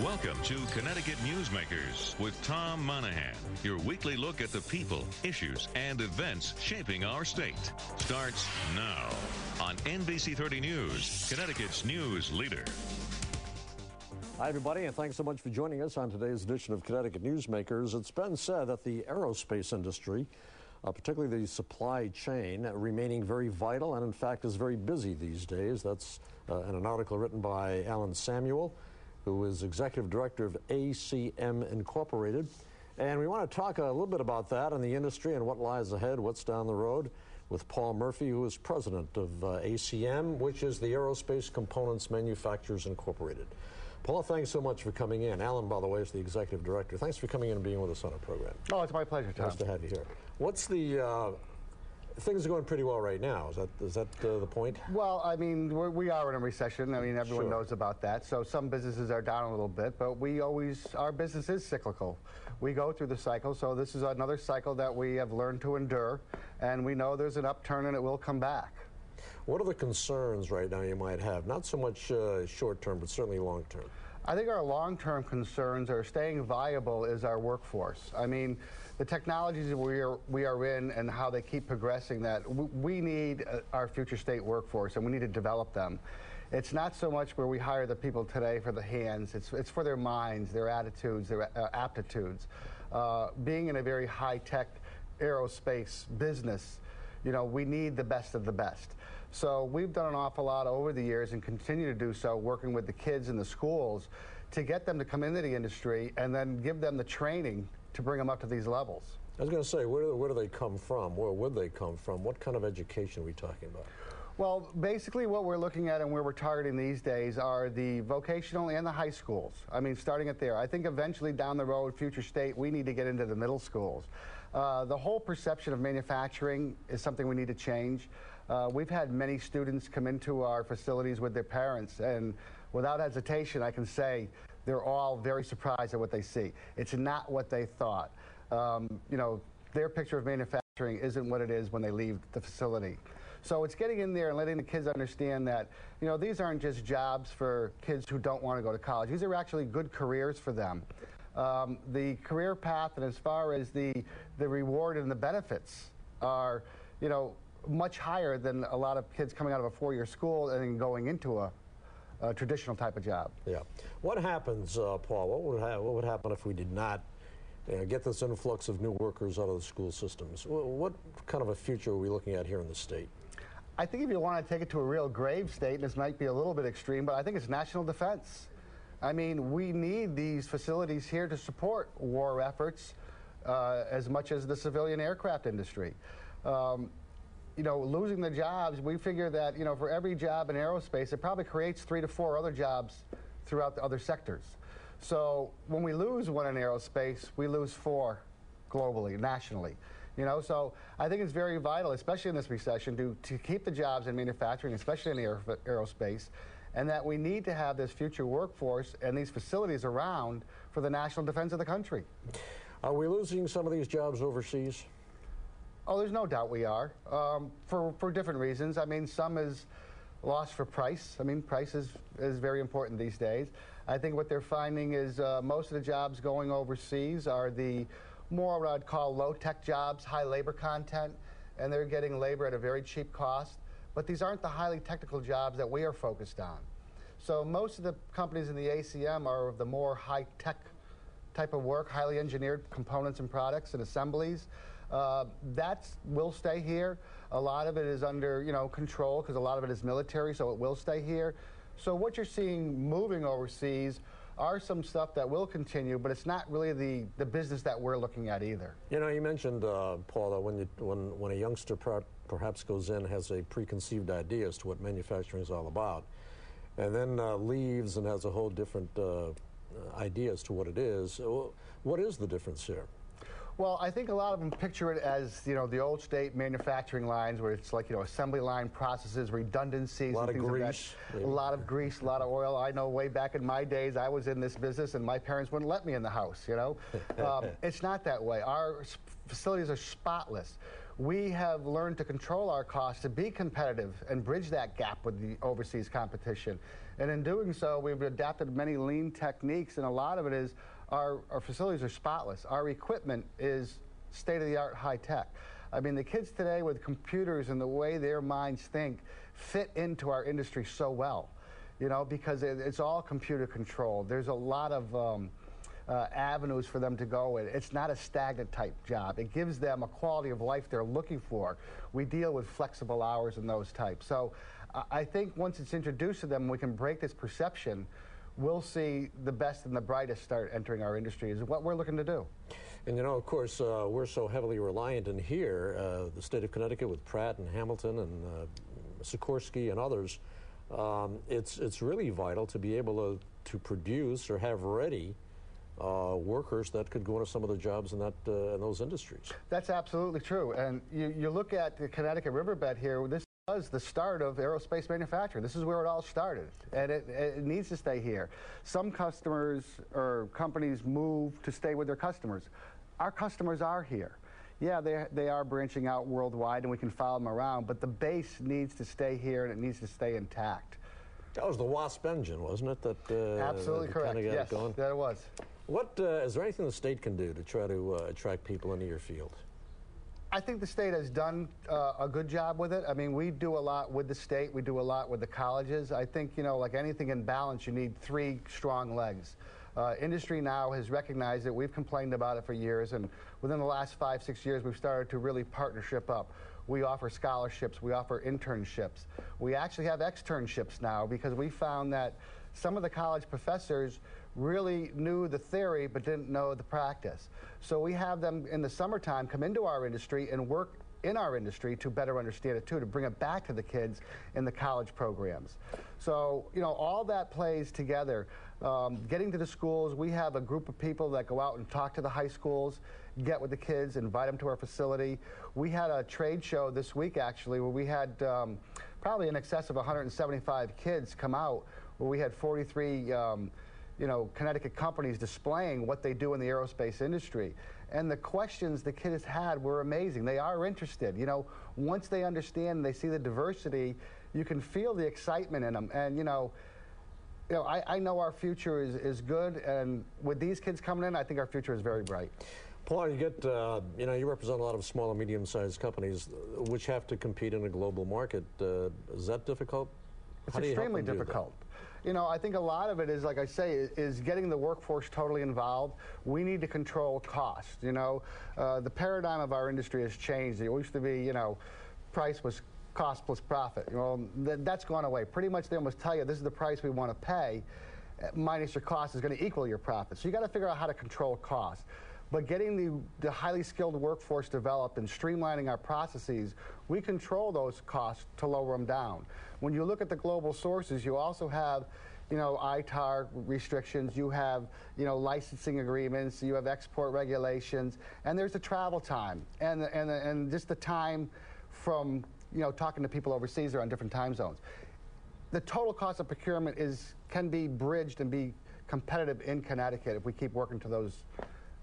Welcome to Connecticut Newsmakers with Tom Monahan, your weekly look at the people, issues, and events shaping our state. Starts now on NBC 30 News, Connecticut's news leader. Hi, everybody, and thanks so much for joining us on today's edition of Connecticut Newsmakers. It's been said that the aerospace industry, particularly the supply chain, remaining very vital and, in fact, is very busy these days. That's in an article written by Alan Samuel, who is Executive Director of ACM Incorporated. And we want to talk a little bit about that and the industry and what lies ahead, what's down the road, with Paul Murphy, who is President of ACM, which is the Aerospace Components Manufacturers Incorporated. Paul, thanks so much for coming in. Alan, by the way, is the Executive Director. Thanks for coming in and being with us on our program. Oh, it's my pleasure, Tom. Nice to have you here. What's the... things are going pretty well right now. Is that the point? Well, I mean, we are in a recession. I mean, everyone Sure. knows about that. So some businesses are down a little bit, but our business is cyclical. We go through the cycle, so this is another cycle that we have learned to endure, and we know there's an upturn and it will come back. What are the concerns right now you might have? Not so much short-term, but certainly long-term. I think our long-term concerns are staying viable is our workforce. I mean, the technologies that we are in and how they keep progressing, that we need our future state workforce, and we need to develop them. It's not so much where we hire the people today for the hands. It's for their minds, their attitudes, their aptitudes. Being in a very high-tech aerospace business, you know, we need the best of the best. So we've done an awful lot over the years and continue to do so, working with the kids in the schools to get them to come into the industry and then give them the training to bring them up to these levels. I was going to say, where do they come from? Where would they come from? What kind of education are we talking about? Well, basically what we're looking at and where we're targeting these days are the vocational and the high schools. I mean, starting it there. I think eventually down the road, future state, we need to get into the middle schools. The whole perception of manufacturing is something we need to change. We've had many students come into our facilities with their parents, and without hesitation, I can say they're all very surprised at what they see. It's not what they thought. You know, their picture of manufacturing isn't what it is when they leave the facility. So it's getting in there and letting the kids understand that, you know, these aren't just jobs for kids who don't want to go to college. These are actually good careers for them. The career path and as far as the reward and the benefits are, you know, much higher than a lot of kids coming out of a four-year school and then going into a traditional type of job. Yeah. What happens, Paul? What would happen if we did not get this influx of new workers out of the school systems? What kind of a future are we looking at here in the state? I think if you want to take it to a real grave state, and this might be a little bit extreme, but I think it's national defense. I mean, we need these facilities here to support war efforts as much as the civilian aircraft industry. You know, losing the jobs, we figure that, you know, for every job in aerospace, it probably creates 3 to 4 other jobs throughout the other sectors. So when we lose one in aerospace, we lose 4 globally, nationally. You know, so I think it's very vital, especially in this recession, to keep the jobs in manufacturing, especially in aerospace, and that we need to have this future workforce and these facilities around for the national defense of the country. Are we losing some of these jobs overseas? Oh, there's no doubt we are, for different reasons. I mean, some is lost for price. I mean, price is very important these days. I think what they're finding is most of the jobs going overseas are the more what I'd call low-tech jobs, high labor content, and they're getting labor at a very cheap cost. But these aren't the highly technical jobs that we are focused on. So most of the companies in the ACM are of the more high-tech type of work, highly engineered components and products and assemblies. That will stay here. A lot of it is under, you know, control because a lot of it is military, so it will stay here. So what you're seeing moving overseas are some stuff that will continue, but it's not really the business that we're looking at either. You know, you mentioned, Paul, that when a youngster perhaps goes in, has a preconceived idea as to what manufacturing is all about, and then leaves and has a whole different idea as to what it is. What is the difference here? Well, I think a lot of them picture it as, you know, the old state manufacturing lines where it's like, you know, assembly line processes, redundancies. A lot of grease. A lot of grease, a lot of oil. I know way back in my days, I was in this business and my parents wouldn't let me in the house, you know. It's not that way. Our facilities are spotless. we have learned to control our costs to be competitive and bridge that gap with the overseas competition. And in doing so, we've adapted many lean techniques, and a lot of it is our facilities are spotless. Our equipment is state-of-the-art high-tech. I mean, the kids today with computers and the way their minds think fit into our industry so well, you know, because it's all computer controlled. There's a lot of avenues for them to go in. It's not a stagnant type job. It gives them a quality of life they're looking for. We deal with flexible hours and those types. So I think once it's introduced to them, we can break this perception. We'll see the best and the brightest start entering our industry is what we're looking to do. And, you know, of course, we're so heavily reliant in here, the state of Connecticut with Pratt and Hamilton and Sikorsky and others. It's really vital to be able to produce or have ready workers that could go into some of the jobs in those industries. That's absolutely true. And you look at the Connecticut riverbed here, this was the start of aerospace manufacturing. This is where it all started, and it needs to stay here. Some customers or companies move to stay with their customers. Our customers are here. Yeah, they are branching out worldwide, and we can follow them around, but the base needs to stay here, and it needs to stay intact. That was the WASP engine, wasn't it? That absolutely correct. Yes, that it was. What is there anything the state can do to try to attract people into your field? I think the state has done a good job with it. I mean, we do a lot with the state. We do a lot with the colleges. I think, you know, like anything in balance, you need three strong legs. Industry now has recognized it. We've complained about it for years, and within the last 5-6 years, we've started to really partnership up. We offer scholarships. We offer internships. We actually have externships now because we found that some of the college professors really knew the theory but didn't know the practice. So we have them in the summertime come into our industry and work in our industry to better understand it too, to bring it back to the kids in the college programs. So, you know, all that plays together. Getting to the schools, we have a group of people that go out and talk to the high schools, get with the kids, invite them to our facility. We had a trade show this week, actually, where we had probably in excess of 175 kids come out, where we had 43 you know, Connecticut companies displaying what they do in the aerospace industry. And the questions the kids had were amazing. They are interested. You know, once they understand and they see the diversity, you can feel the excitement in them. And, you know, I know our future is good, and with these kids coming in, I think our future is very bright. Paul, you get, you know, you represent a lot of small and medium-sized companies which have to compete in a global market. Is that difficult? It's extremely difficult. You know, I think a lot of it is, like I say, is getting the workforce totally involved. We need to control cost. You know, the paradigm of our industry has changed. It used to be, you know, price was cost plus profit. You know, that's gone away. Pretty much they almost tell you this is the price we want to pay, minus your cost is going to equal your profit. So you got to figure out how to control cost. But getting the highly skilled workforce developed and streamlining our processes, we control those costs to lower them down. When you look at the global sources, you also have, you know, ITAR restrictions, you have, you know, licensing agreements, you have export regulations, and there's the travel time and just the time from, you know, talking to people overseas. They're on different time zones. The total cost of procurement can be bridged and be competitive in Connecticut if we keep working to those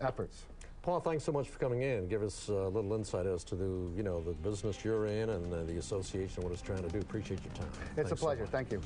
efforts. Paul, thanks so much for coming in. Give us a little insight as to the business you're in and the association, what it's trying to do. Appreciate your time. It's a pleasure. Thank you.